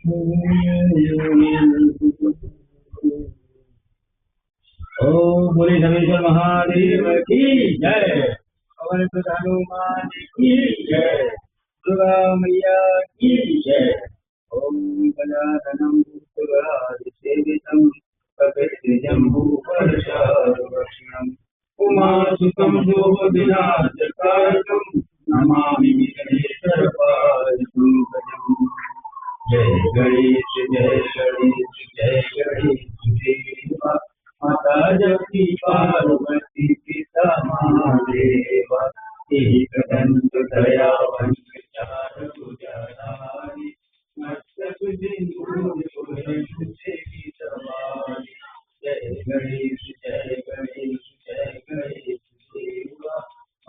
ओम बोले धनेश्वर महादेव की जय। पवन सुत हनुमान की जय। दुर्गा मैया की जय। ओम गजाननं भूतगणाधिसेवितं कपितजम्बूफलचारुभक्षणम् उमासुतं जोगविनाशकारकं नमामि विघ्नेश्वरपालितं। जय गणेश जय गणेश जय गणेश देवा माता जगती पार्वती पिता महादेवा एक दंत दयावंत चार भुजधारी मस्तक बिंदु सवारी। जय गणेश जय गणेश जय गणेश देवा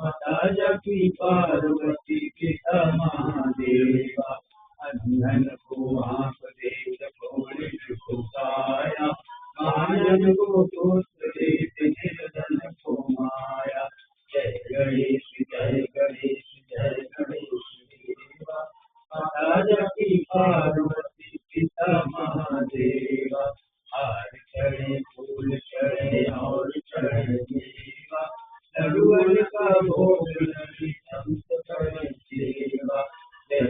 माता जगती पार्वती पिता महादेवा। अंधन को आंख देख कोविद को काया महाजन को पुत्र देख निर्धन को माया। जय गणेश जय गणेश जय गणेश देवा माता जगती पार्वती